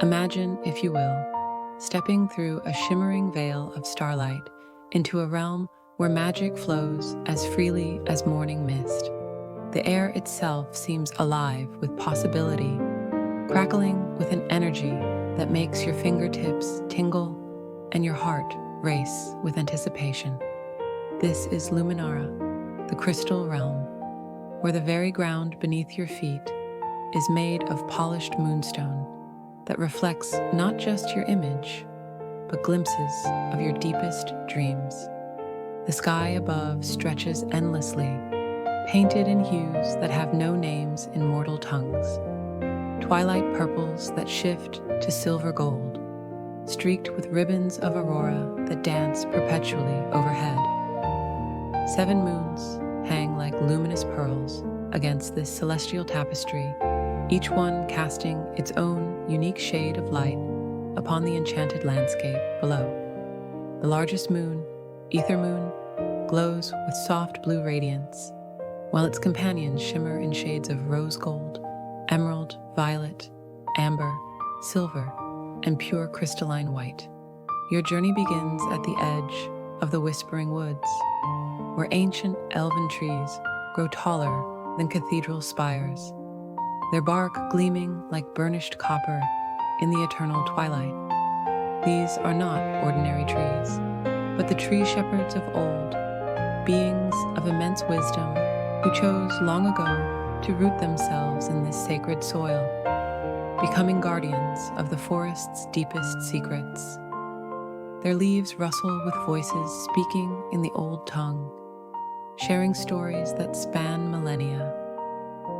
Imagine, if you will, stepping through a shimmering veil of starlight into a realm where magic flows as freely as morning mist. The air itself seems alive with possibility, crackling with an energy that makes your fingertips tingle and your heart race with anticipation. This is Luminara, the Crystal Realm, where the very ground beneath your feet is made of polished moonstone that reflects not just your image, but glimpses of your deepest dreams. The sky above stretches endlessly, painted in hues that have no names in mortal tongues. Twilight purples that shift to silver gold, streaked with ribbons of aurora that dance perpetually overhead. 7 moons hang like luminous pearls against this celestial tapestry, each one casting its own unique shade of light upon the enchanted landscape below. The largest moon, Ether Moon, glows with soft blue radiance, while its companions shimmer in shades of rose gold, emerald, violet, amber, silver, and pure crystalline white. Your journey begins at the edge of the Whispering Woods, where ancient elven trees grow taller than cathedral spires, their bark gleaming like burnished copper in the eternal twilight. These are not ordinary trees, but the tree shepherds of old, beings of immense wisdom who chose long ago to root themselves in this sacred soil, becoming guardians of the forest's deepest secrets. Their leaves rustle with voices speaking in the old tongue, sharing stories that span millennia,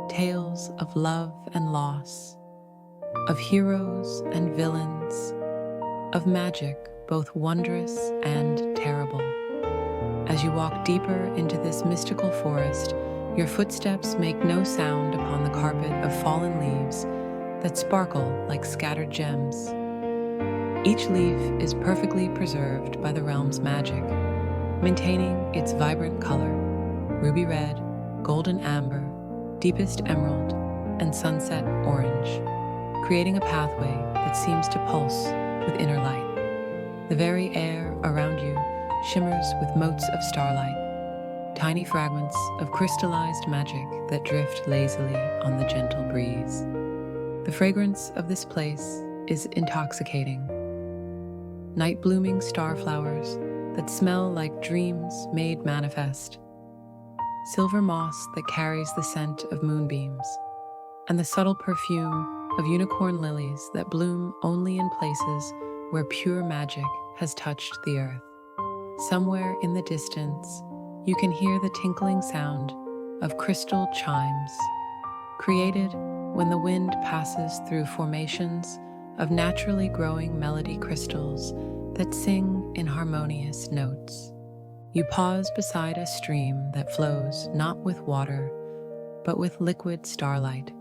tales of love and loss, of heroes and villains, of magic both wondrous and terrible. As you walk deeper into this mystical forest, your footsteps make no sound upon the carpet of fallen leaves that sparkle like scattered gems. Each leaf is perfectly preserved by the realm's magic, maintaining its vibrant color: ruby red, golden amber, deepest emerald, and sunset orange, creating a pathway that seems to pulse with inner light. The very air around you shimmers with motes of starlight, tiny fragments of crystallized magic that drift lazily on the gentle breeze. The fragrance of this place is intoxicating. Night-blooming starflowers that smell like dreams made manifest, silver moss that carries the scent of moonbeams, and the subtle perfume of unicorn lilies that bloom only in places where pure magic has touched the earth. Somewhere in the distance, you can hear the tinkling sound of crystal chimes, created when the wind passes through formations of naturally growing melody crystals that sing in harmonious notes. You pause beside a stream that flows not with water, but with liquid starlight.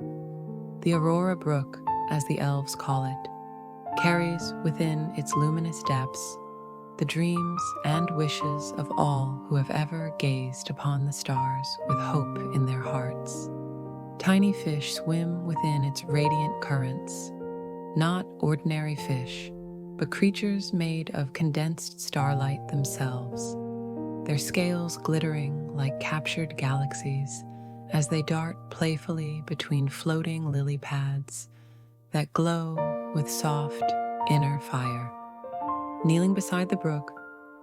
The Aurora Brook, as the Elves call it, carries within its luminous depths the dreams and wishes of all who have ever gazed upon the stars with hope in their hearts. Tiny fish swim within its radiant currents, not ordinary fish, but creatures made of condensed starlight themselves, their scales glittering like captured galaxies as they dart playfully between floating lily pads that glow with soft inner fire. Kneeling beside the brook,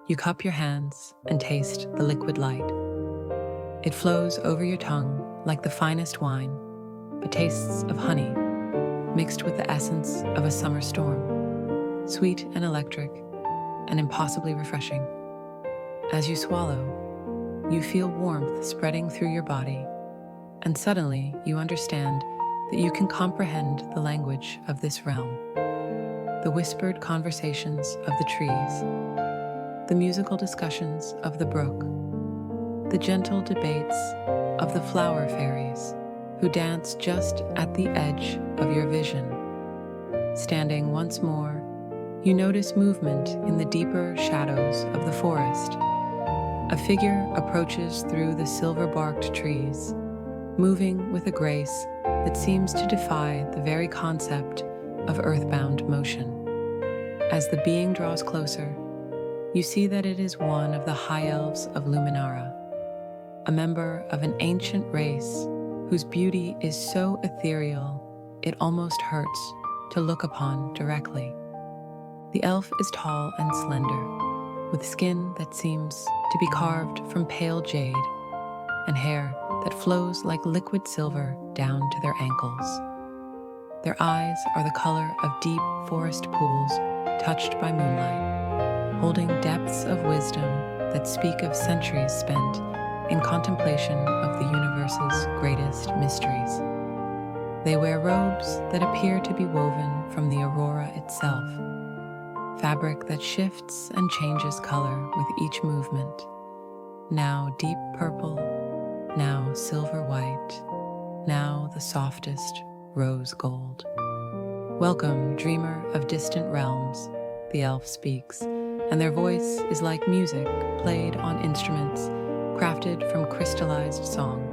you cup your hands and taste the liquid light. It flows over your tongue like the finest wine, but tastes of honey mixed with the essence of a summer storm, sweet and electric and impossibly refreshing. As you swallow, you feel warmth spreading through your body, and suddenly you understand that you can comprehend the language of this realm. The whispered conversations of the trees, the musical discussions of the brook, the gentle debates of the flower fairies who dance just at the edge of your vision. Standing once more, you notice movement in the deeper shadows of the forest. A figure approaches through the silver-barked trees, moving with a grace that seems to defy the very concept of earthbound motion. As the being draws closer, you see that it is one of the High Elves of Luminara, a member of an ancient race whose beauty is so ethereal it almost hurts to look upon directly. The elf is tall and slender, with skin that seems to be carved from pale jade and hair that flows like liquid silver down to their ankles. Their eyes are the color of deep forest pools touched by moonlight, holding depths of wisdom that speak of centuries spent in contemplation of the universe's greatest mysteries. They wear robes that appear to be woven from the aurora itself, fabric that shifts and changes color with each movement, now deep purple, now silver white, now the softest rose gold. Welcome, dreamer of distant realms, the elf speaks, and their voice is like music played on instruments crafted from crystallized song.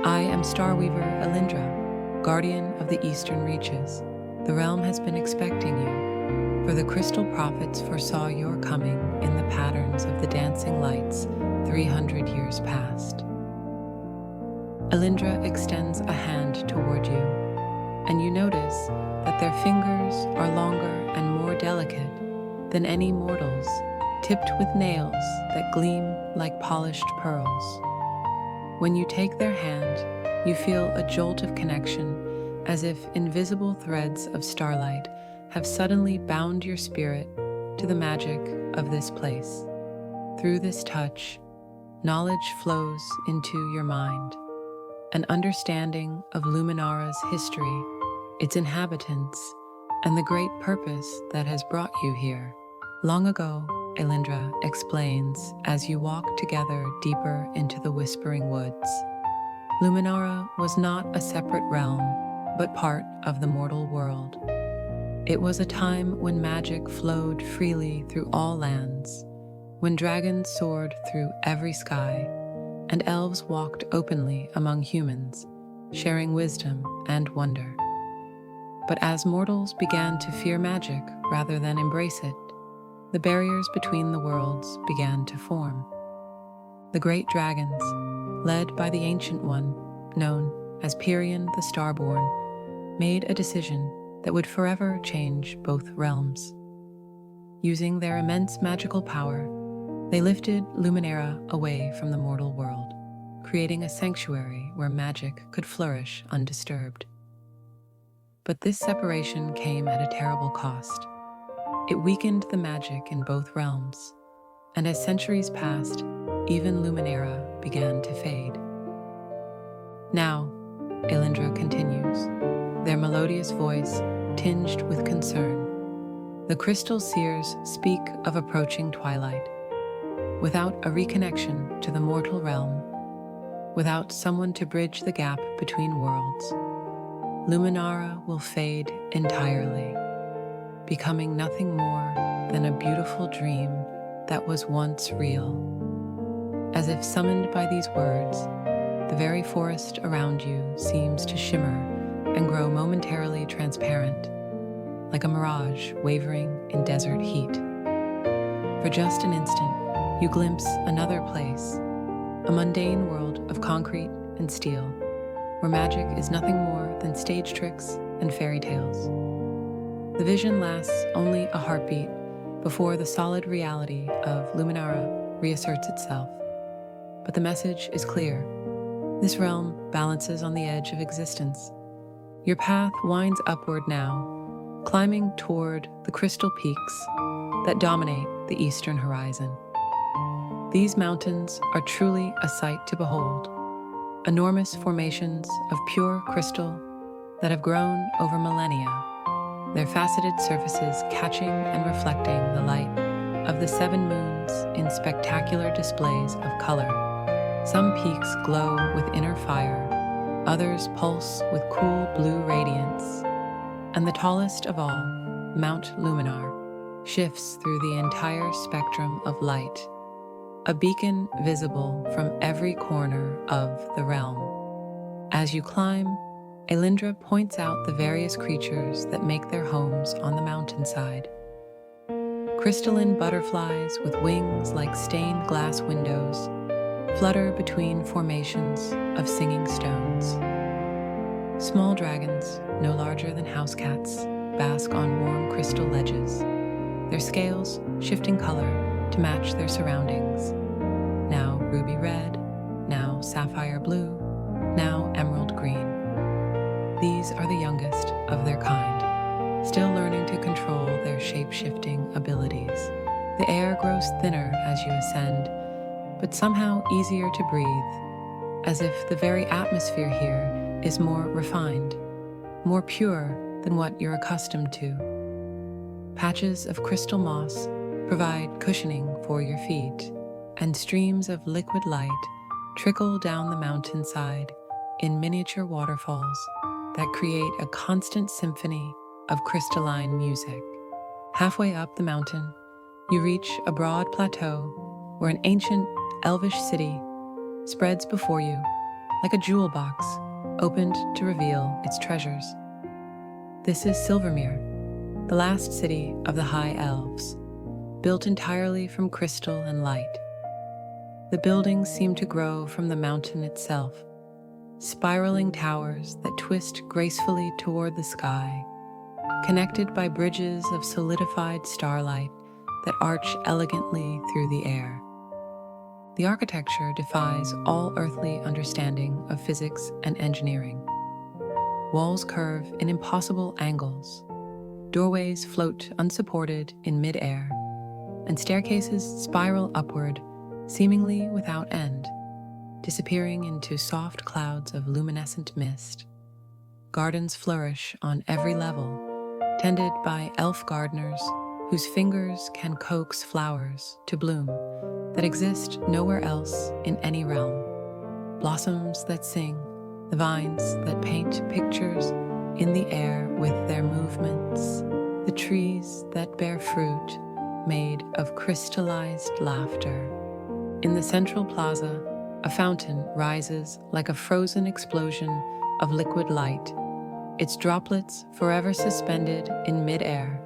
I am Starweaver Elindra, guardian of the eastern reaches. The realm has been expecting you, for the crystal prophets foresaw your coming in the patterns of the dancing lights 300 years past. Elindra extends a hand toward you, and you notice that their fingers are longer and more delicate than any mortals, tipped with nails that gleam like polished pearls. When you take their hand, you feel a jolt of connection, as if invisible threads of starlight have suddenly bound your spirit to the magic of this place. Through this touch, knowledge flows into your mind, an understanding of Luminara's history, its inhabitants, and the great purpose that has brought you here. Long ago, Elindra explains as you walk together deeper into the Whispering Woods, Luminara was not a separate realm, but part of the mortal world. It was a time when magic flowed freely through all lands, when dragons soared through every sky, and elves walked openly among humans, sharing wisdom and wonder. But as mortals began to fear magic rather than embrace it, the barriers between the worlds began to form. The great dragons, led by the Ancient One, known as Pyrrhion the Starborn, made a decision that would forever change both realms. Using their immense magical power, they lifted Luminara away from the mortal world, creating a sanctuary where magic could flourish undisturbed. But this separation came at a terrible cost. It weakened the magic in both realms, and as centuries passed, even Luminara began to fade. Now, Elindra continues, their melodious voice tinged with concern. The crystal seers speak of approaching twilight. Without a reconnection to the mortal realm, without someone to bridge the gap between worlds, Luminara will fade entirely, becoming nothing more than a beautiful dream that was once real. As if summoned by these words, the very forest around you seems to shimmer and grow momentarily transparent, like a mirage wavering in desert heat. For just an instant, you glimpse another place, a mundane world of concrete and steel, where magic is nothing more than stage tricks and fairy tales. The vision lasts only a heartbeat before the solid reality of Luminara reasserts itself. But the message is clear. This realm balances on the edge of existence. Your path winds upward now, climbing toward the crystal peaks that dominate the eastern horizon. These mountains are truly a sight to behold, enormous formations of pure crystal that have grown over millennia, their faceted surfaces catching and reflecting the light of the 7 moons in spectacular displays of color. Some peaks glow with inner fire, others pulse with cool blue radiance, and the tallest of all, Mount Luminar, shifts through the entire spectrum of light, a beacon visible from every corner of the realm. As you climb, Elindra points out the various creatures that make their homes on the mountainside. Crystalline butterflies with wings like stained glass windows flutter between formations of singing stones. Small dragons, no larger than house cats, bask on warm crystal ledges, their scales shifting color to match their surroundings. Now ruby red, now sapphire blue, now emerald green. These are the youngest of their kind, still learning to control their shape-shifting abilities. The air grows thinner as you ascend, but somehow easier to breathe, as if the very atmosphere here is more refined, more pure than what you're accustomed to. Patches of crystal moss provide cushioning for your feet, and streams of liquid light trickle down the mountainside in miniature waterfalls that create a constant symphony of crystalline music. Halfway up the mountain, you reach a broad plateau where an ancient elvish city spreads before you like a jewel box opened to reveal its treasures. This is Silvermere, the last city of the High Elves, built entirely from crystal and light. The buildings seem to grow from the mountain itself, spiraling towers that twist gracefully toward the sky, connected by bridges of solidified starlight that arch elegantly through the air. The architecture defies all earthly understanding of physics and engineering. Walls curve in impossible angles, doorways float unsupported in mid-air, and staircases spiral upward, seemingly without end, disappearing into soft clouds of luminescent mist. Gardens flourish on every level, tended by elf gardeners whose fingers can coax flowers to bloom that exist nowhere else in any realm. Blossoms that sing, the vines that paint pictures in the air with their movements, the trees that bear fruit made of crystallized laughter. In the central plaza, a fountain rises like a frozen explosion of liquid light, its droplets forever suspended in mid-air,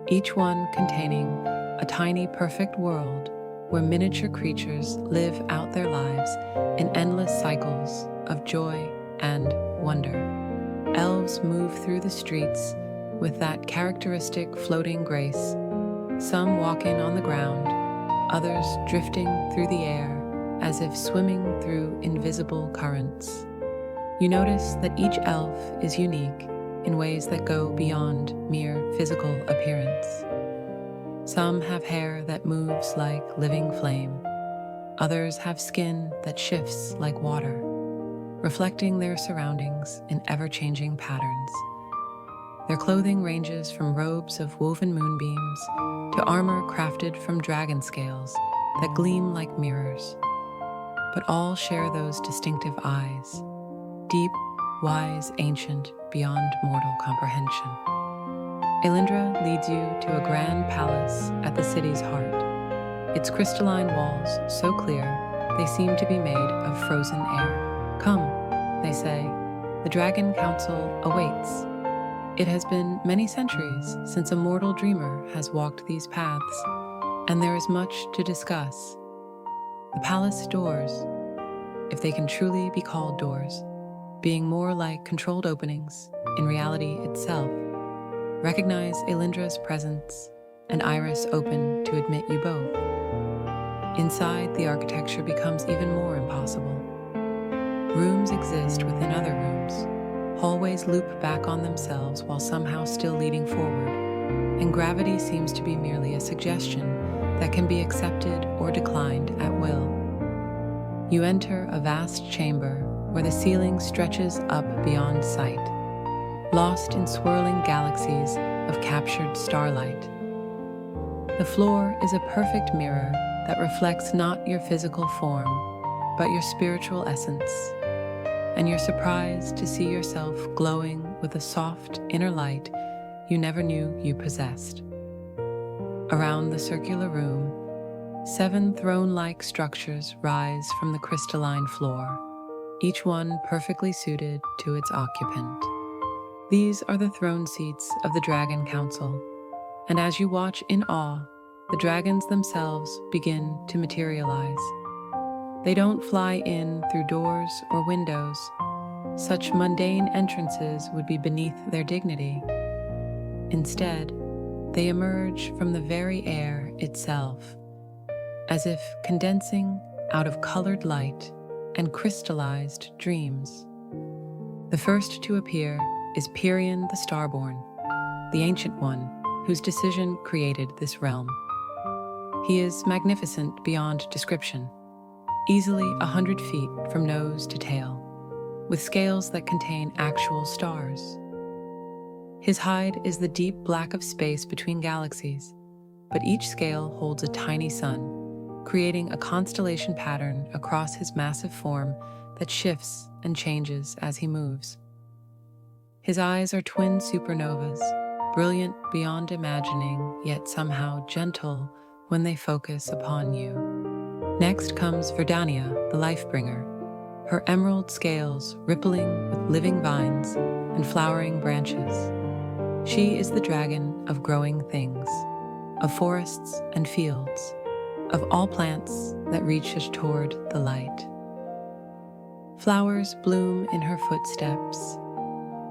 each one containing a tiny perfect world where miniature creatures live out their lives in endless cycles of joy and wonder. Elves move through the streets with that characteristic floating grace, some walking on the ground, others drifting through the air as if swimming through invisible currents. You notice that each elf is unique in ways that go beyond mere physical appearance. Some have hair that moves like living flame. Others have skin that shifts like water, reflecting their surroundings in ever-changing patterns. Their clothing ranges from robes of woven moonbeams to armor crafted from dragon scales that gleam like mirrors. But all share those distinctive eyes, deep, wise, ancient, beyond mortal comprehension. Elindra leads you to a grand palace at the city's heart, its crystalline walls so clear they seem to be made of frozen air. Come, they say, the Dragon Council awaits. It has been many centuries since a mortal dreamer has walked these paths, and there is much to discuss. The palace doors, if they can truly be called doors, being more like controlled openings in reality itself, recognize Elindra's presence, and iris open to admit you both. Inside, the architecture becomes even more impossible. Rooms exist within other rooms. Hallways loop back on themselves while somehow still leading forward, and gravity seems to be merely a suggestion that can be accepted or declined at will. You enter a vast chamber where the ceiling stretches up beyond sight, lost in swirling galaxies of captured starlight. The floor is a perfect mirror that reflects not your physical form, but your spiritual essence, and you're surprised to see yourself glowing with a soft inner light you never knew you possessed. Around the circular room, 7 throne-like structures rise from the crystalline floor, each one perfectly suited to its occupant. These are the throne seats of the Dragon Council, and as you watch in awe, the dragons themselves begin to materialize. They don't fly in through doors or windows. Such mundane entrances would be beneath their dignity. Instead, they emerge from the very air itself, as if condensing out of colored light and crystallized dreams. The first to appear is Pirion the Starborn, the Ancient One whose decision created this realm. He is magnificent beyond description, easily 100 feet from nose to tail, with scales that contain actual stars. His hide is the deep black of space between galaxies, but each scale holds a tiny sun, creating a constellation pattern across his massive form that shifts and changes as he moves. His eyes are twin supernovas, brilliant beyond imagining, yet somehow gentle when they focus upon you. Next comes Verdania, the Lifebringer, her emerald scales rippling with living vines and flowering branches. She is the dragon of growing things, of forests and fields, of all plants that reach toward the light. Flowers bloom in her footsteps,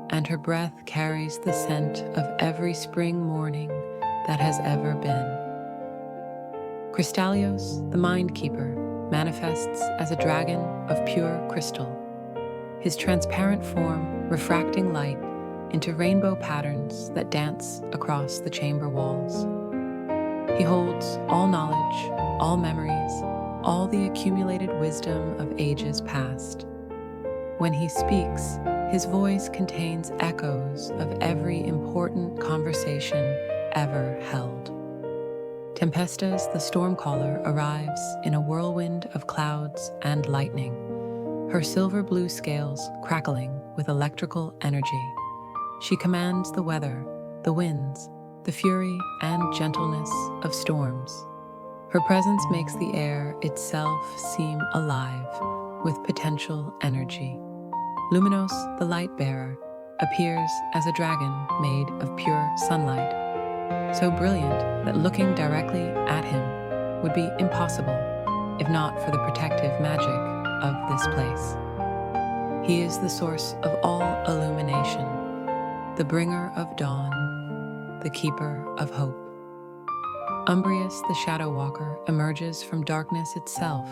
and her breath carries the scent of every spring morning that has ever been. Crystallios, the Mind Keeper, manifests as a dragon of pure crystal, his transparent form refracting light into rainbow patterns that dance across the chamber walls. He holds all knowledge, all memories, all the accumulated wisdom of ages past. When he speaks, his voice contains echoes of every important conversation ever held. Tempestas the Stormcaller arrives in a whirlwind of clouds and lightning, her silver blue scales crackling with electrical energy. She commands the weather, the winds, the fury and gentleness of storms. Her presence makes the air itself seem alive with potential energy. Luminos, the Light-Bearer, appears as a dragon made of pure sunlight, so brilliant that looking directly at him would be impossible if not for the protective magic of this place. He is the source of all illumination, the bringer of dawn, the keeper of hope. Umbrius, the Shadow Walker, emerges from darkness itself,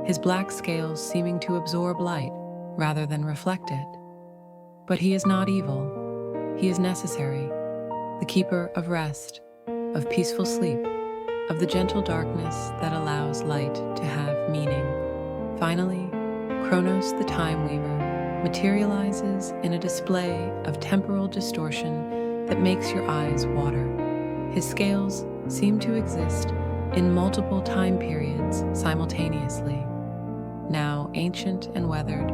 his black scales seeming to absorb light rather than reflect it. But he is not evil. He is necessary, the keeper of rest, of peaceful sleep, of the gentle darkness that allows light to have meaning. Finally, Kronos, the Time Weaver, materializes in a display of temporal distortion that makes your eyes water. His scales seem to exist in multiple time periods simultaneously, now ancient and weathered,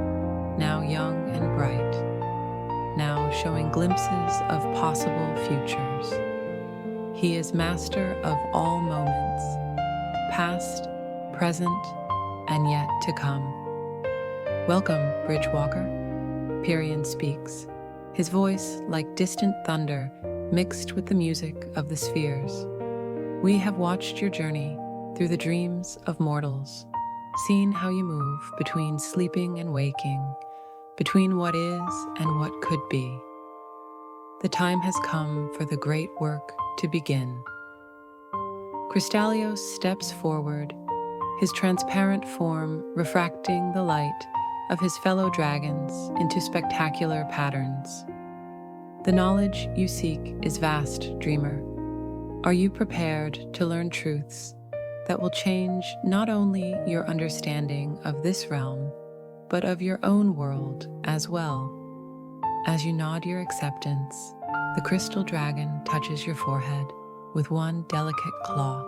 now young and bright, now showing glimpses of possible futures. He is master of all moments, past, present, and yet to come. Welcome, Bridgewalker, Pirion speaks, his voice like distant thunder mixed with the music of the spheres. We have watched your journey through the dreams of mortals, seen how you move between sleeping and waking, between what is and what could be. The time has come for the great work to begin. Crystallios steps forward, his transparent form refracting the light of his fellow dragons into spectacular patterns. The knowledge you seek is vast, dreamer. Are you prepared to learn truths that will change not only your understanding of this realm, but of your own world as well? As you nod your acceptance, the crystal dragon touches your forehead with one delicate claw,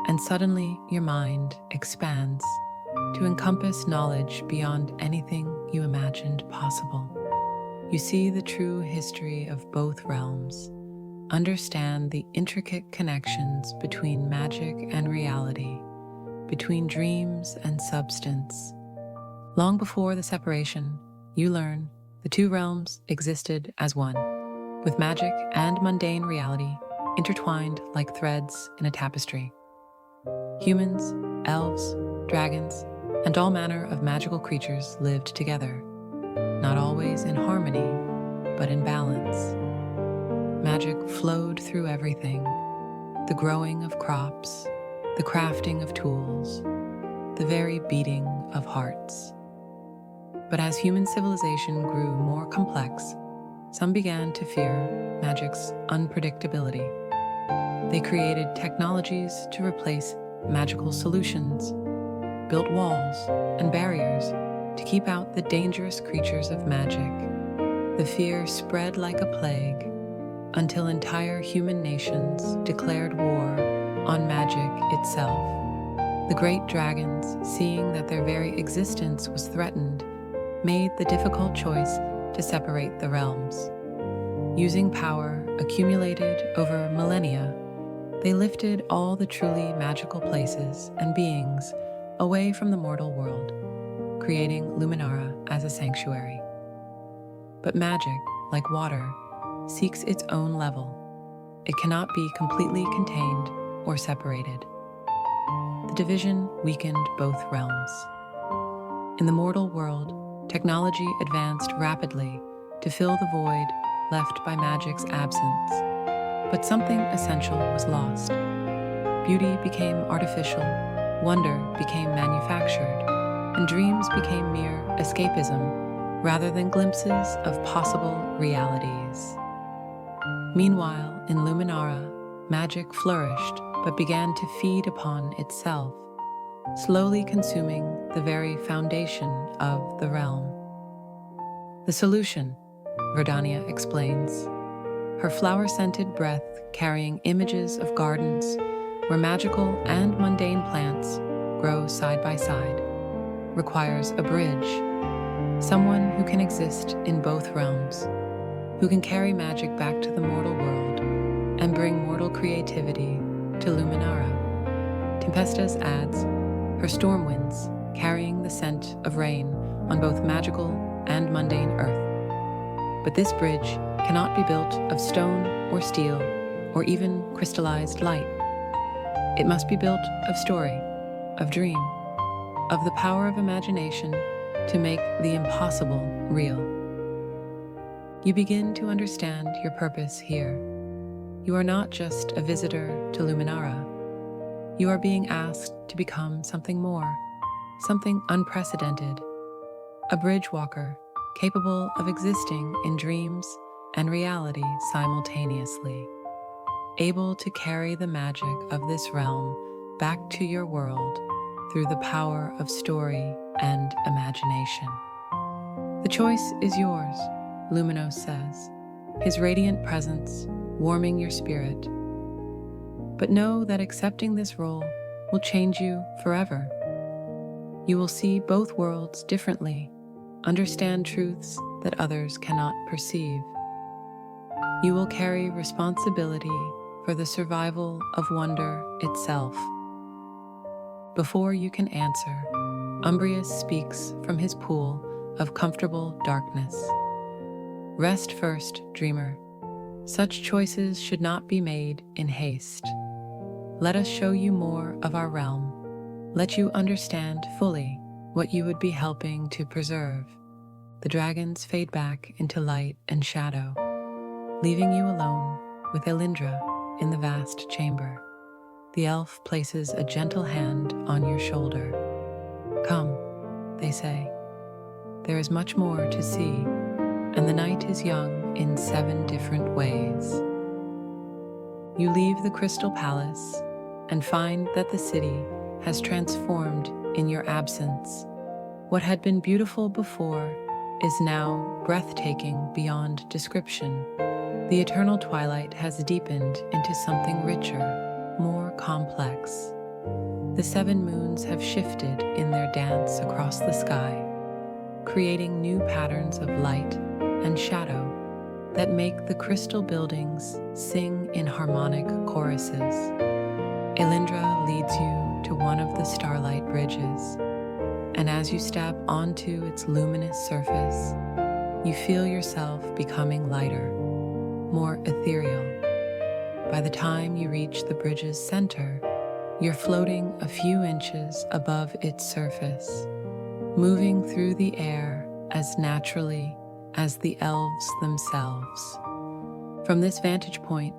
and suddenly your mind expands to encompass knowledge beyond anything you imagined possible. You see the true history of both realms, understand the intricate connections between magic and reality, between dreams and substance. Long before the separation, you learn the two realms existed as one, with magic and mundane reality intertwined like threads in a tapestry. Humans, elves, dragons, and all manner of magical creatures lived together, not always in harmony, but in balance. Magic flowed through everything: the growing of crops, the crafting of tools, the very beating of hearts. But as human civilization grew more complex, some began to fear magic's unpredictability. They created technologies to replace magical solutions, built walls and barriers to keep out the dangerous creatures of magic. The fear spread like a plague until entire human nations declared war on magic itself. The great dragons, seeing that their very existence was threatened, made the difficult choice to separate the realms. Using power accumulated over millennia, they lifted all the truly magical places and beings away from the mortal world, creating Luminara as a sanctuary. But magic, like water, seeks its own level. It cannot be completely contained or separated. The division weakened both realms. In the mortal world, technology advanced rapidly to fill the void left by magic's absence. But something essential was lost. Beauty became artificial, wonder became manufactured, and dreams became mere escapism rather than glimpses of possible realities. Meanwhile, in Luminara, magic flourished but began to feed upon itself, slowly consuming the very foundation of the realm. The solution, Verdania explains, her flower-scented breath carrying images of gardens where magical and mundane plants grow side by side, requires a bridge, someone who can exist in both realms, who can carry magic back to the mortal world and bring mortal creativity to Luminara. Tempestas adds, her storm winds carrying the scent of rain on both magical and mundane earth. But this bridge cannot be built of stone or steel or even crystallized light. It must be built of story, of dream, of the power of imagination to make the impossible real. You begin to understand your purpose here. You are not just a visitor to Luminara. You are being asked to become something more, something unprecedented, a bridge walker capable of existing in dreams and reality simultaneously, able to carry the magic of this realm back to your world through the power of story and imagination. The choice is yours, Luminos says, his radiant presence warming your spirit. But know that accepting this role will change you forever. You will see both worlds differently, understand truths that others cannot perceive. You will carry responsibility for the survival of wonder itself. Before you can answer, Umbrius speaks from his pool of comfortable darkness. Rest first, dreamer. Such choices should not be made in haste. Let us show you more of our realm. Let you understand fully what you would be helping to preserve. The dragons fade back into light and shadow, leaving you alone with Elindra in the vast chamber. The elf places a gentle hand on your shoulder. Come, they say. There is much more to see, and the night is young in 7 different ways. You leave the Crystal Palace and find that the city has transformed in your absence. What had been beautiful before is now breathtaking beyond description. The eternal twilight has deepened into something richer, more complex. The 7 moons have shifted in their dance across the sky, creating new patterns of light and shadow that make the crystal buildings sing in harmonic choruses. Elindra leads you to one of the starlight bridges, And as you step onto its luminous surface, you feel yourself becoming lighter, more ethereal. By the time you reach the bridge's center, you're floating a few inches above its surface, moving through the air as naturally as the elves themselves. From this vantage point,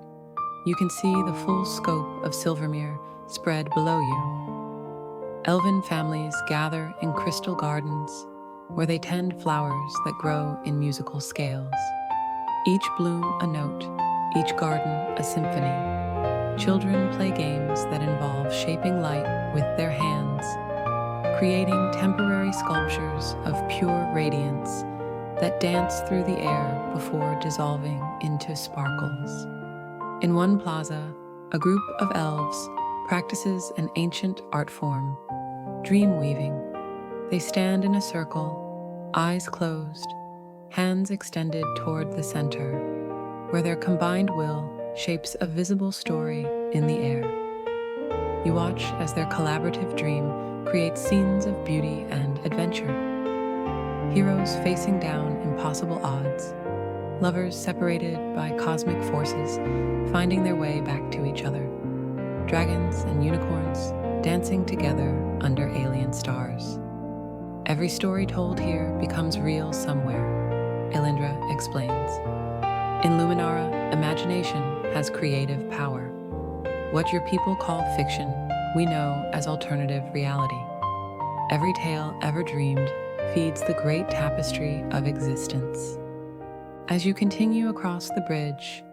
you can see the full scope of Silvermere spread below you. Elven families gather in crystal gardens where they tend flowers that grow in musical scales. Each bloom a note, each garden a symphony. Children play games that involve shaping light with their hands, creating temporary sculptures of pure radiance that dance through the air before dissolving into sparkles. In one plaza, a group of elves practices an ancient art form, dream weaving. They stand in a circle, eyes closed, hands extended toward the center, where their combined will shapes a visible story in the air. You watch as their collaborative dream creates scenes of beauty and adventure. Heroes facing down impossible odds, lovers separated by cosmic forces finding their way back to each other, dragons and unicorns dancing together under alien stars. Every story told here becomes real somewhere, Elindra explains. In Luminara, imagination has creative power. What your people call fiction, we know as alternative reality. Every tale ever dreamed feeds the great tapestry of existence. As you continue across the bridge,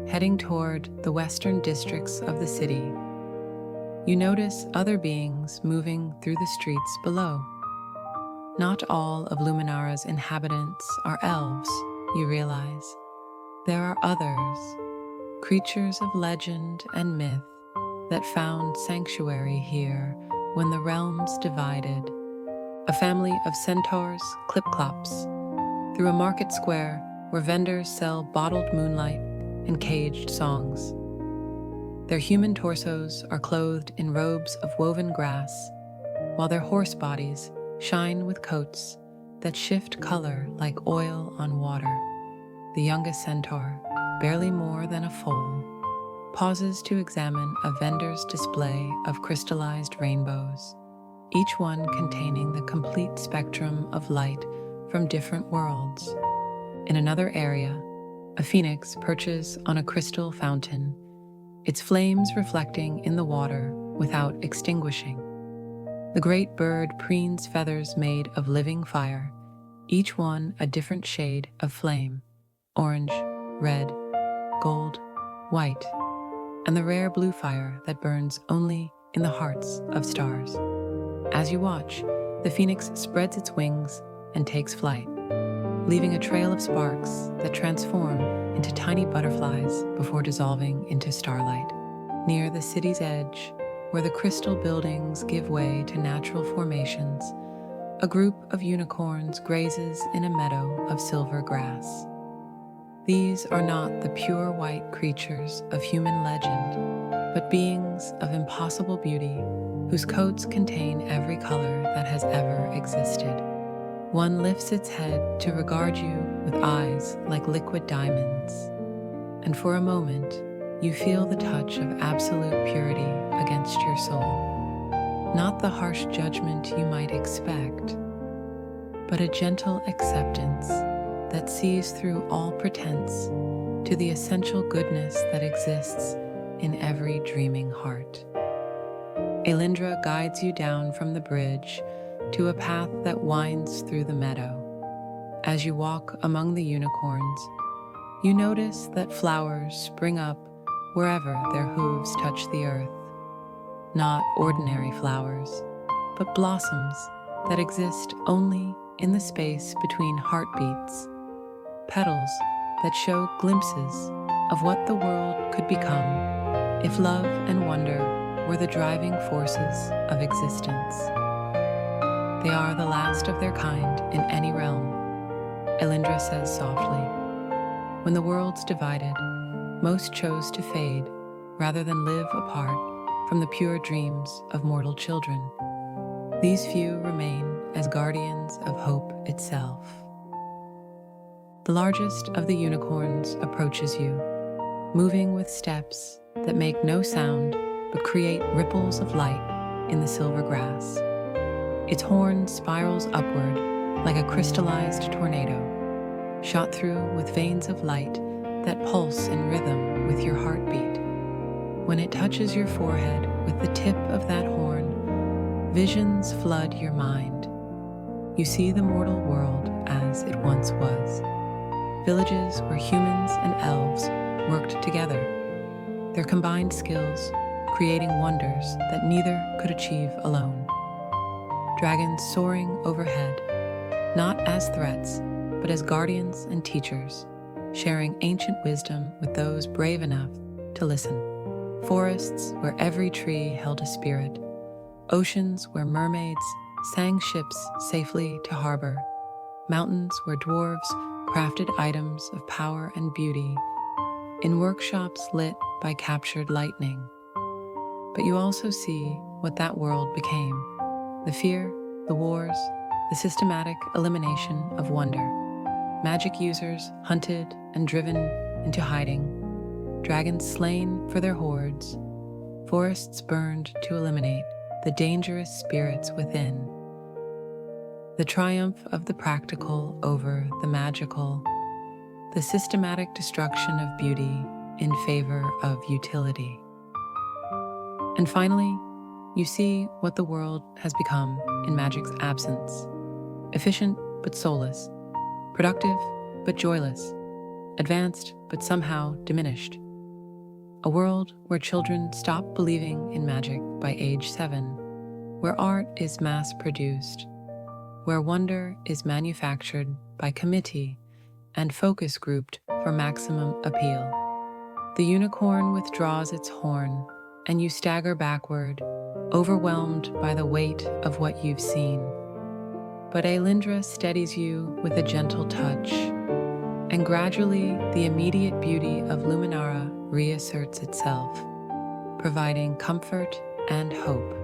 heading toward the western districts of the city, you notice other beings moving through the streets below. Not all of Luminara's inhabitants are elves, you realize. There are others, creatures of legend and myth that found sanctuary here when the realms divided. A family of centaurs clip-clops through a market square where vendors sell bottled moonlight and caged songs. Their human torsos are clothed in robes of woven grass, while their horse bodies shine with coats that shift color like oil on water. The youngest centaur, barely more than a foal, pauses to examine a vendor's display of crystallized rainbows, each one containing the complete spectrum of light from different worlds. In another area, a phoenix perches on a crystal fountain, its flames reflecting in the water without extinguishing. The great bird preens feathers made of living fire, each one a different shade of flame: orange, red, gold, white, and the rare blue fire that burns only in the hearts of stars. As you watch, the phoenix spreads its wings and takes flight, leaving a trail of sparks that transform into tiny butterflies before dissolving into starlight. Near the city's edge, where the crystal buildings give way to natural formations, a group of unicorns grazes in a meadow of silver grass. These are not the pure white creatures of human legend, but beings of impossible beauty whose coats contain every color that has ever existed. One lifts its head to regard you with eyes like liquid diamonds, and for a moment, you feel the touch of absolute purity against your soul. Not the harsh judgment you might expect, but a gentle acceptance that sees through all pretense to the essential goodness that exists in every dreaming heart. Elindra guides you down from the bridge to a path that winds through the meadow. As you walk among the unicorns, you notice that flowers spring up wherever their hooves touch the earth. Not ordinary flowers, but blossoms that exist only in the space between heartbeats, petals that show glimpses of what the world could become if love and wonder were the driving forces of existence. They are the last of their kind in any realm, Elindra says softly. When the worlds divided, most chose to fade rather than live apart from the pure dreams of mortal children. These few remain as guardians of hope itself. The largest of the unicorns approaches you, moving with steps that make no sound but create ripples of light in the silver grass. Its horn spirals upward like a crystallized tornado, shot through with veins of light that pulse in rhythm with your heartbeat. When it touches your forehead with the tip of that horn, visions flood your mind. You see the mortal world as it once was. Villages where humans and elves worked together, their combined skills creating wonders that neither could achieve alone. Dragons soaring overhead, not as threats, but as guardians and teachers, sharing ancient wisdom with those brave enough to listen. Forests where every tree held a spirit, oceans where mermaids sang ships safely to harbor, mountains where dwarves crafted items of power and beauty, in workshops lit by captured lightning. But you also see what that world became: the fear, the wars, the systematic elimination of wonder. Magic users hunted and driven into hiding, dragons slain for their hoards, forests burned to eliminate the dangerous spirits within. The triumph of the practical over the magical, the systematic destruction of beauty in favor of utility. And finally, you see what the world has become in magic's absence: efficient but soulless, productive but joyless, advanced but somehow diminished. A world where children stop believing in magic by age 7, where art is mass-produced, where wonder is manufactured by committee and focus grouped for maximum appeal. The unicorn withdraws its horn, and you stagger backward, overwhelmed by the weight of what you've seen. But Alindra steadies you with a gentle touch, and gradually the immediate beauty of Luminara reasserts itself, providing comfort and hope.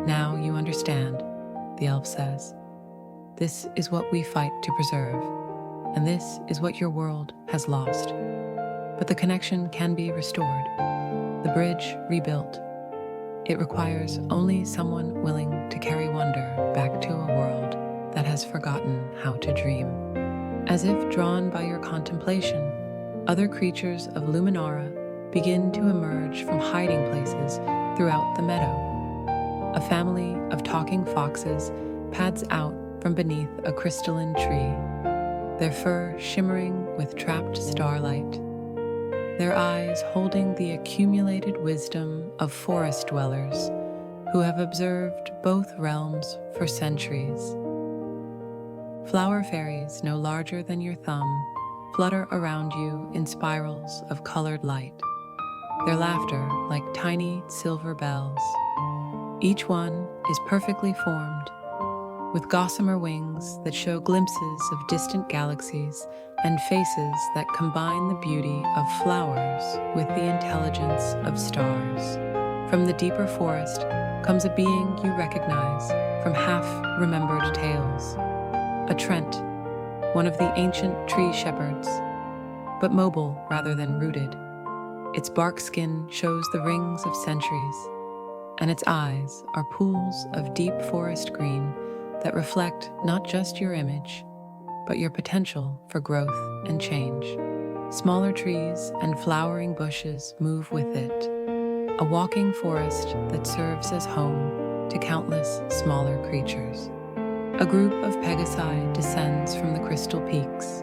Now you understand, the elf says. This is what we fight to preserve, and this is what your world has lost. But the connection can be restored, the bridge rebuilt. It requires only someone willing to carry wonder back to a world that has forgotten how to dream. As if drawn by your contemplation, other creatures of Luminara begin to emerge from hiding places throughout the meadow. A family of talking foxes pads out from beneath a crystalline tree, their fur shimmering with trapped starlight, their eyes holding the accumulated wisdom of forest dwellers who have observed both realms for centuries. Flower fairies no larger than your thumb flutter around you in spirals of colored light, their laughter like tiny silver bells. Each one is perfectly formed, with gossamer wings that show glimpses of distant galaxies and faces that combine the beauty of flowers with the intelligence of stars. From the deeper forest comes a being you recognize from half-remembered tales. A Trent, one of the ancient tree shepherds, but mobile rather than rooted. Its bark skin shows the rings of centuries, and its eyes are pools of deep forest green that reflect not just your image, but your potential for growth and change. Smaller trees and flowering bushes move with it, a walking forest that serves as home to countless smaller creatures. A group of Pegasi descends from the crystal peaks,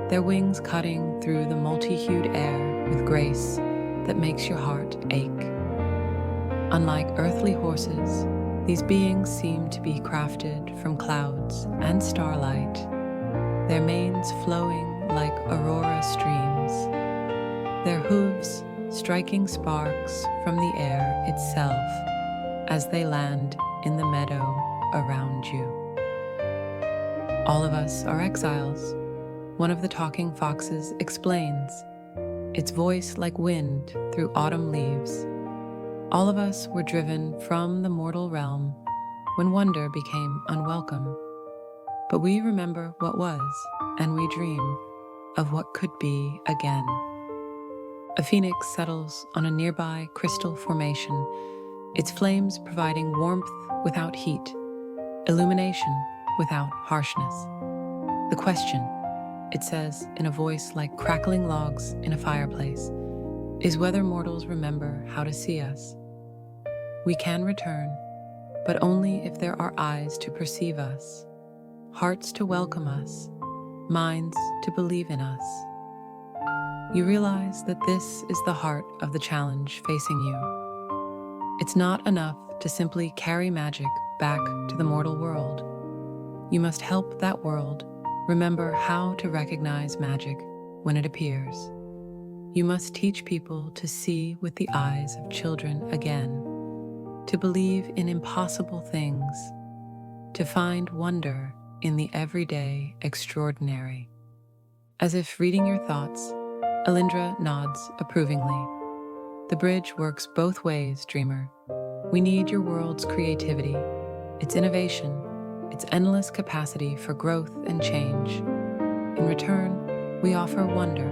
their wings cutting through the multi-hued air with grace that makes your heart ache. Unlike earthly horses, these beings seem to be crafted from clouds and starlight, their manes flowing like aurora streams, their hooves striking sparks from the air itself as they land in the meadow around you. All of us are exiles, one of the talking foxes explains, its voice like wind through autumn leaves. All of us were driven from the mortal realm when wonder became unwelcome. But we remember what was, and we dream of what could be again. A phoenix settles on a nearby crystal formation, its flames providing warmth without heat, illumination without harshness. The question, it says in a voice like crackling logs in a fireplace, is whether mortals remember how to see us. We can return, but only if there are eyes to perceive us, hearts to welcome us, minds to believe in us. You realize that this is the heart of the challenge facing you. It's not enough to simply carry magic back to the mortal world. You must help that world remember how to recognize magic when it appears. You must teach people to see with the eyes of children again, to believe in impossible things, to find wonder in the everyday extraordinary. As if reading your thoughts, Alindra nods approvingly. The bridge works both ways, dreamer. We need your world's creativity, its innovation, its endless capacity for growth and change. In return, we offer wonder,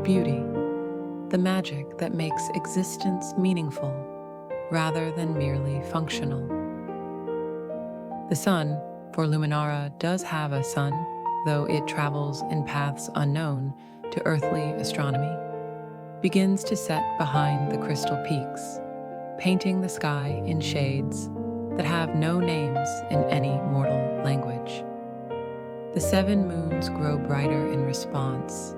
beauty, the magic that makes existence meaningful rather than merely functional. The sun, for Luminara, does have a sun, though it travels in paths unknown to earthly astronomy, begins to set behind the crystal peaks, painting the sky in shades that have no names in any mortal language. The 7 moons grow brighter in response,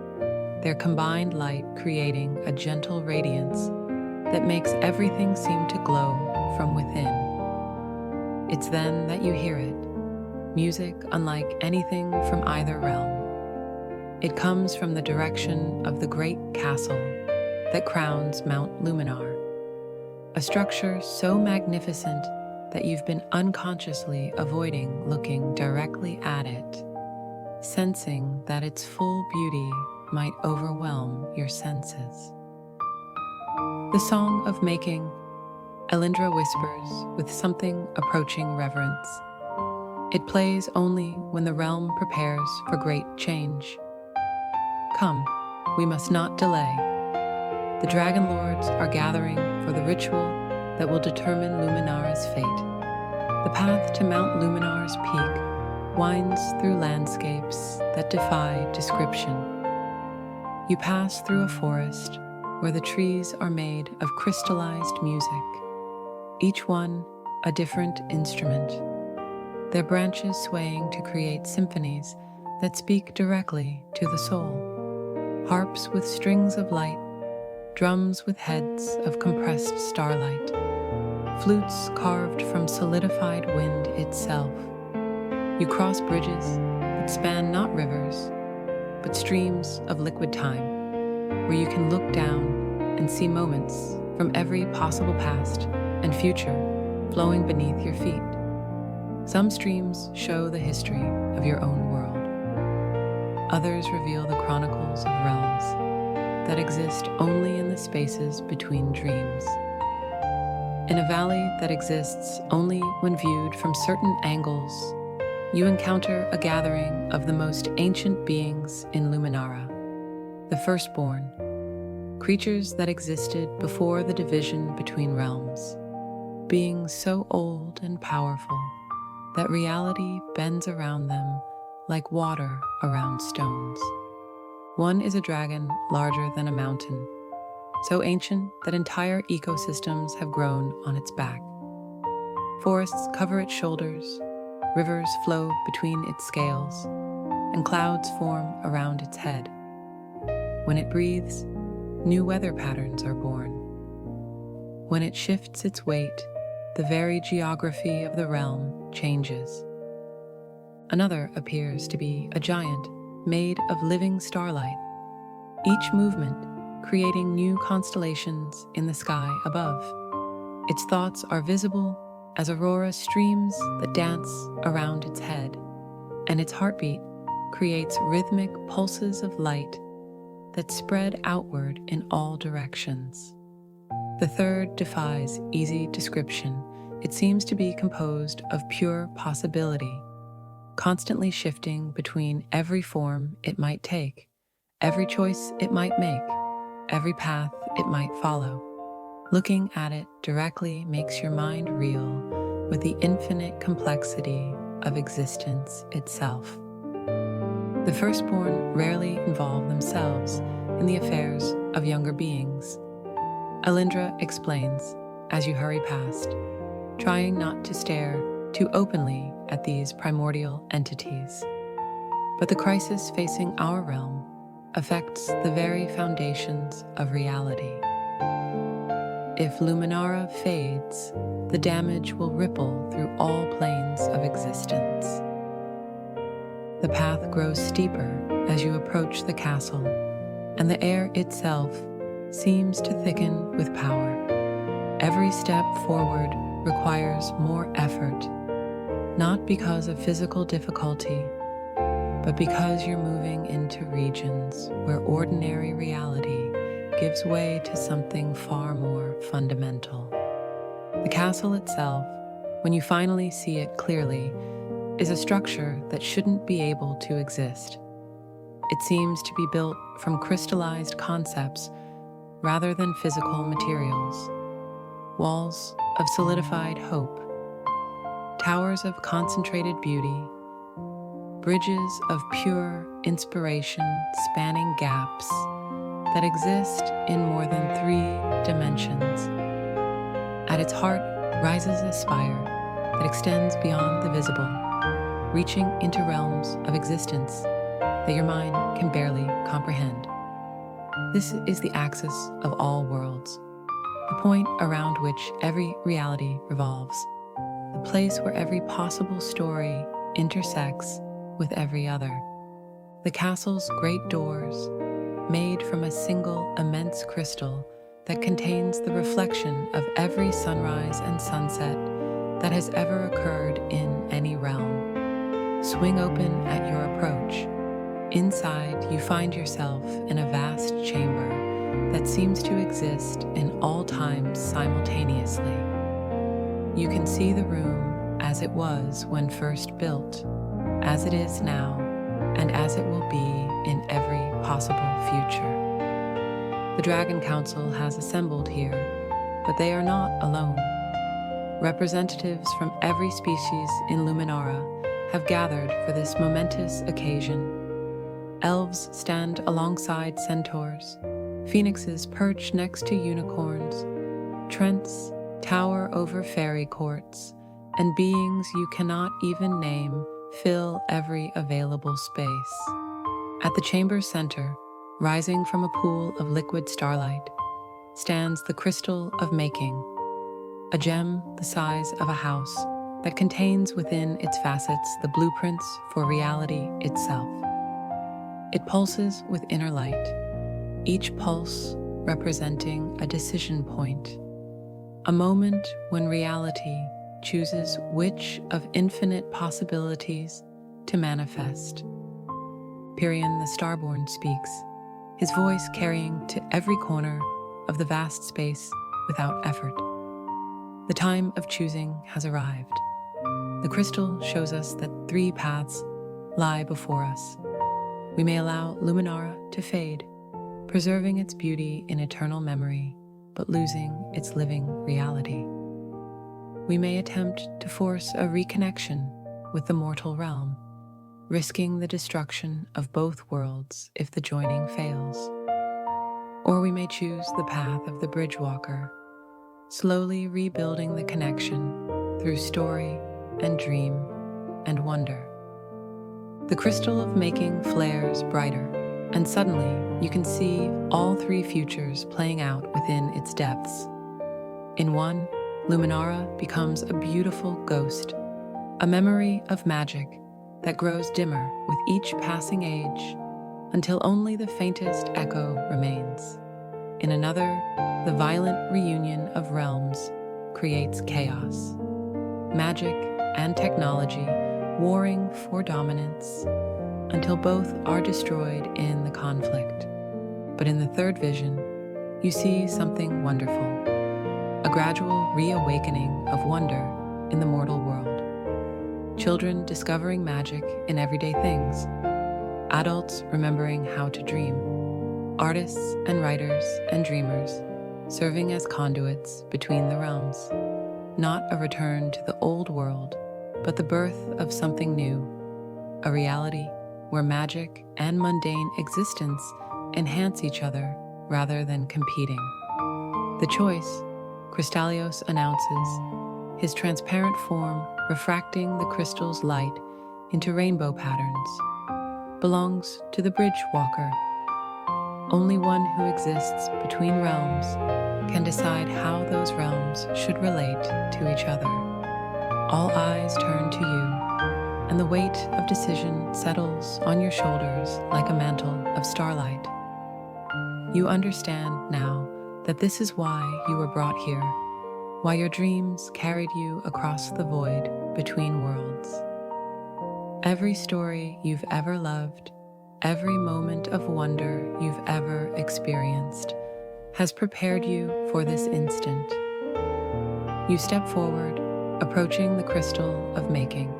their combined light creating a gentle radiance that makes everything seem to glow from within. It's then that you hear it, music unlike anything from either realm. It comes from the direction of the great castle that crowns Mount Luminar, a structure so magnificent that you've been unconsciously avoiding looking directly at it, sensing that its full beauty might overwhelm your senses. The song of making, Alindra whispers with something approaching reverence. It plays only when the realm prepares for great change. Come, we must not delay. The Dragon Lords are gathering for the ritual that will determine Luminara's fate. The path to Mount Luminar's peak winds through landscapes that defy description. You pass through a forest where the trees are made of crystallized music, each one a different instrument, their branches swaying to create symphonies that speak directly to the soul. Harps with strings of light, drums with heads of compressed starlight, flutes carved from solidified wind itself. You cross bridges that span not rivers, but streams of liquid time, where you can look down and see moments from every possible past and future flowing beneath your feet. Some streams show the history of your own world. Others reveal the chronicles of realms that exist only in the spaces between dreams. In a valley that exists only when viewed from certain angles, you encounter a gathering of the most ancient beings in Luminara, the Firstborn, creatures that existed before the division between realms, beings so old and powerful that reality bends around them like water around stones. One is a dragon larger than a mountain, so ancient that entire ecosystems have grown on its back. Forests cover its shoulders, rivers flow between its scales, and clouds form around its head. When it breathes, new weather patterns are born. When it shifts its weight, the very geography of the realm changes. Another appears to be a giant made of living starlight, each movement creating new constellations in the sky above. Its thoughts are visible as aurora streams that dance around its head, and its heartbeat creates rhythmic pulses of light that spread outward in all directions. The third defies easy description it seems to be composed of pure possibility, constantly shifting between every form it might take, every choice it might make, every path it might follow. Looking at it directly makes your mind reel with the infinite complexity of existence itself. The firstborn rarely involve themselves in the affairs of younger beings. Alindra explains as you hurry past, trying not to stare too openly at these primordial entities. But the crisis facing our realm affects the very foundations of reality. If Luminara fades, the damage will ripple through all planes of existence. The path grows steeper as you approach the castle, and the air itself seems to thicken with power. Every step forward requires more effort, not because of physical difficulty, but because you're moving into regions where ordinary reality gives way to something far more fundamental. The castle itself, when you finally see it clearly, is a structure that shouldn't be able to exist. It seems to be built from crystallized concepts rather than physical materials. Walls of solidified hope, towers of concentrated beauty, bridges of pure inspiration spanning gaps that exist in more than 3 dimensions. At its heart rises a spire that extends beyond the visible, reaching into realms of existence that your mind can barely comprehend. This is the axis of all worlds, the point around which every reality revolves, the place where every possible story intersects with every other. The castle's great doors, made from a single immense crystal that contains the reflection of every sunrise and sunset that has ever occurred in any realm, swing open at your approach. Inside, you find yourself in a vast chamber that seems to exist in all times simultaneously. You can see the room as it was when first built, as it is now, and as it will be in every possible future. The Dragon Council has assembled here, but they are not alone. Representatives from every species in Luminara have gathered for this momentous occasion. Elves stand alongside centaurs, phoenixes perch next to unicorns, trents tower over fairy courts, and beings you cannot even name fill every available space. At the chamber's center, rising from a pool of liquid starlight, stands the Crystal of Making, a gem the size of a house that contains within its facets the blueprints for reality itself. It pulses with inner light, each pulse representing a decision point, a moment when reality chooses which of infinite possibilities to manifest. Pirion the Starborn speaks, his voice carrying to every corner of the vast space without effort. The time of choosing has arrived. The crystal shows us that 3 paths lie before us. We may allow Luminara to fade, preserving its beauty in eternal memory, but losing its living reality. We may attempt to force a reconnection with the mortal realm, risking the destruction of both worlds if the joining fails. Or we may choose the path of the Bridgewalker, slowly rebuilding the connection through story and dream and wonder. The Crystal of Making flares brighter, and suddenly you can see all 3 futures playing out within its depths. In one, Luminara becomes a beautiful ghost, a memory of magic that grows dimmer with each passing age until only the faintest echo remains. In another, the violent reunion of realms creates chaos, magic and technology warring for dominance until both are destroyed in the conflict. But in the third vision, you see something wonderful. a gradual reawakening of wonder in the mortal world. Children discovering magic in everyday things, adults remembering how to dream, artists and writers and dreamers serving as conduits between the realms. Not a return to the old world, but the birth of something new, a reality where magic and mundane existence enhance each other rather than competing. The choice, Crystalios announces, his transparent form refracting the crystal's light into rainbow patterns, belongs to the bridge walker. Only one who exists between realms can decide how those realms should relate to each other. All eyes turn to you, and the weight of decision settles on your shoulders like a mantle of starlight. You understand now that this is why you were brought here, why your dreams carried you across the void between worlds. Every story you've ever loved, every moment of wonder you've ever experienced, has prepared you for this instant. You step forward, approaching the crystal of making.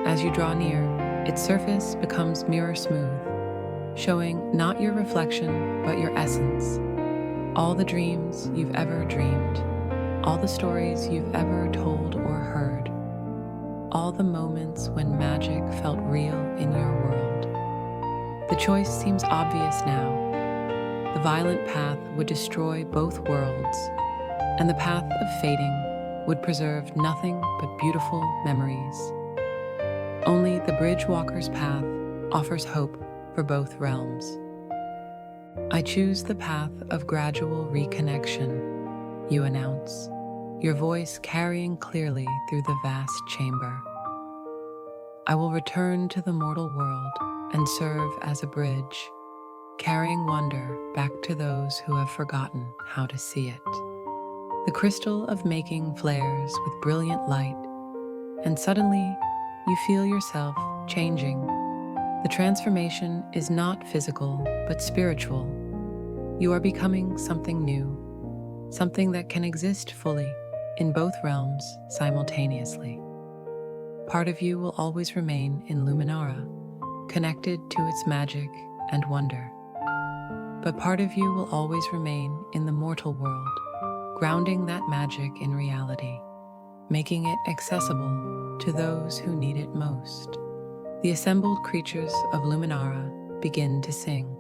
As you draw near, its surface becomes mirror smooth, showing not your reflection, but your essence. All the dreams you've ever dreamed, all the stories you've ever told or heard, all the moments when magic felt real in your world. The choice seems obvious now. The violent path would destroy both worlds, and the path of fading would preserve nothing but beautiful memories. Only the bridge walker's path offers hope for both realms. I choose the path of gradual reconnection, you announce, your voice carrying clearly through the vast chamber. I will return to the mortal world and serve as a bridge, carrying wonder back to those who have forgotten how to see it. The crystal of making flares with brilliant light, and suddenly you feel yourself changing. The transformation is not physical, but spiritual. You are becoming something new, something that can exist fully in both realms simultaneously. Part of you will always remain in Luminara, connected to its magic and wonder. But part of you will always remain in the mortal world, grounding that magic in reality, making it accessible to those who need it most. The assembled creatures of Luminara begin to sing,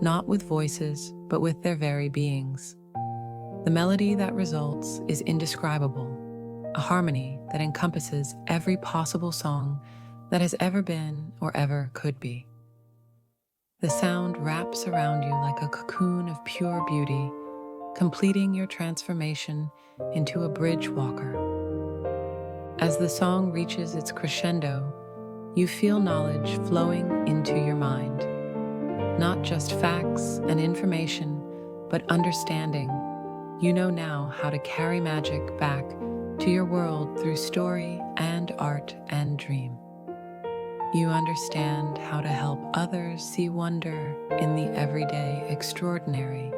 not with voices, but with their very beings. The melody that results is indescribable, a harmony that encompasses every possible song that has ever been or ever could be. The sound wraps around you like a cocoon of pure beauty, completing your transformation into a bridge walker. As the song reaches its crescendo, you feel knowledge flowing into your mind. Not just facts and information, but understanding. You know now how to carry magic back to your world through story and art and dream. You understand how to help others see wonder in the everyday extraordinary,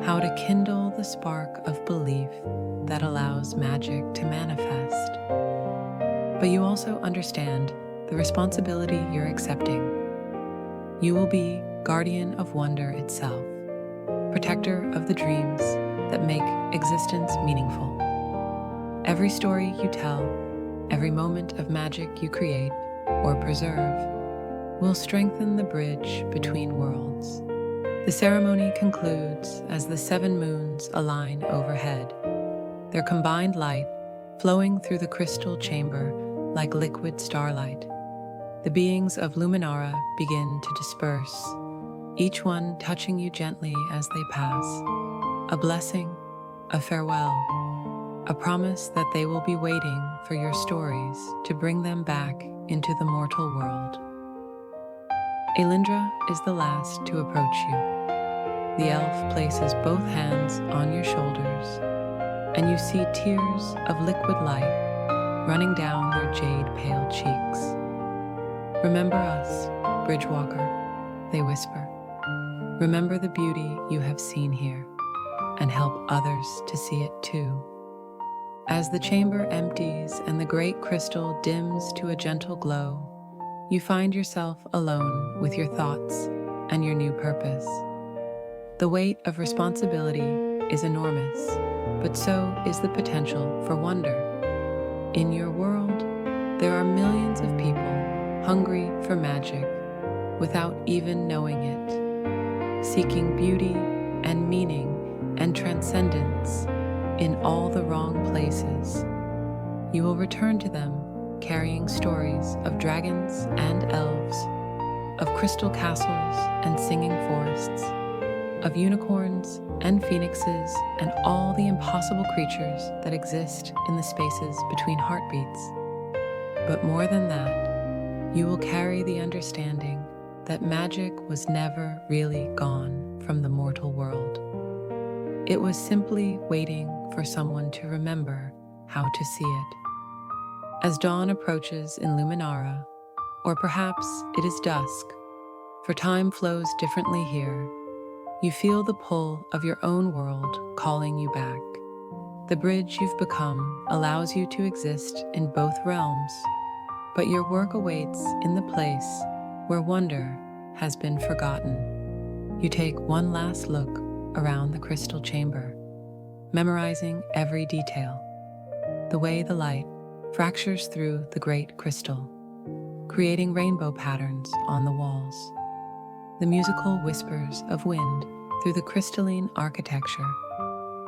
how to kindle the spark of belief that allows magic to manifest. But you also understand the responsibility you're accepting. You will be guardian of wonder itself, protector of the dreams that make existence meaningful. Every story you tell, every moment of magic you create or preserve, will strengthen the bridge between worlds. The ceremony concludes as the 7 moons align overhead, their combined light flowing through the crystal chamber like liquid starlight. The beings of Luminara begin to disperse, each one touching you gently as they pass. A blessing, a farewell, a promise that they will be waiting for your stories to bring them back into the mortal world. Elindra is the last to approach you. The elf places both hands on your shoulders, and you see tears of liquid light running down their jade-pale cheeks. Remember us, Bridgewalker, they whisper. Remember the beauty you have seen here. and help others to see it too. As the chamber empties and the great crystal dims to a gentle glow, you find yourself alone with your thoughts and your new purpose. The weight of responsibility is enormous, but so is the potential for wonder. In your world, there are millions of people hungry for magic without even knowing it, seeking beauty and meaning and transcendence in all the wrong places. You will return to them carrying stories of dragons and elves, of crystal castles and singing forests, of unicorns and phoenixes and all the impossible creatures that exist in the spaces between heartbeats. But more than that, you will carry the understanding that magic was never really gone from the mortal world. It was simply waiting for someone to remember how to see it. As dawn approaches in Luminara, or perhaps it is dusk, for time flows differently here, you feel the pull of your own world calling you back. The bridge you've become allows you to exist in both realms, but your work awaits in the place where wonder has been forgotten. You take one last look around the crystal chamber, memorizing every detail, the way the light fractures through the great crystal, creating rainbow patterns on the walls, the musical whispers of wind through the crystalline architecture,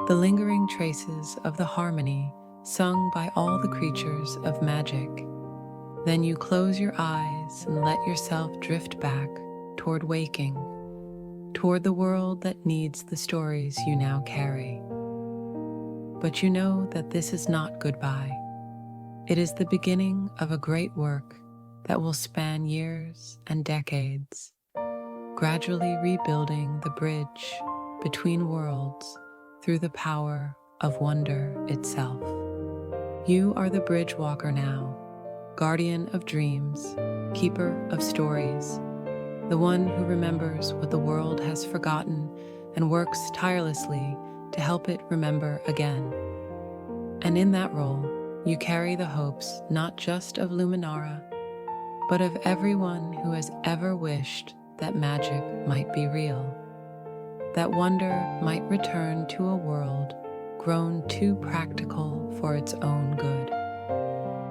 the lingering traces of the harmony sung by all the creatures of magic. Then you close your eyes and let yourself drift back toward waking, toward the world that needs the stories you now carry. But you know that this is not goodbye. It is the beginning of a great work that will span years and decades, gradually rebuilding the bridge between worlds through the power of wonder itself. You are the bridge walker now, guardian of dreams, keeper of stories, the one who remembers what the world has forgotten and works tirelessly to help it remember again. And in that role, you carry the hopes not just of Luminara, but of everyone who has ever wished that magic might be real, that wonder might return to a world grown too practical for its own good.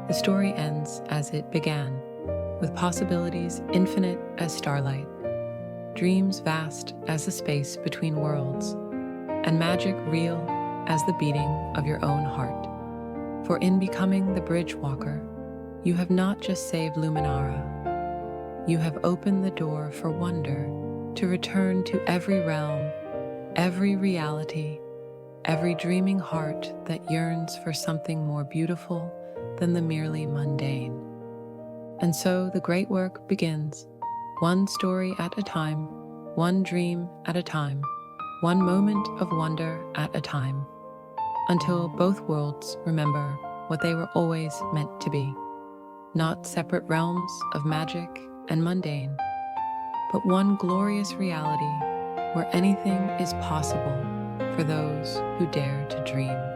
The story ends as it began, with possibilities infinite as starlight, dreams vast as the space between worlds, and magic real as the beating of your own heart. For in becoming the bridge walker, you have not just saved Luminara, you have opened the door for wonder to return to every realm, every reality, every dreaming heart that yearns for something more beautiful than the merely mundane. And so the great work begins, one story at a time, one dream at a time, one moment of wonder at a time, until both worlds remember what they were always meant to be, not separate realms of magic and mundane, but one glorious reality where anything is possible for those who dare to dream.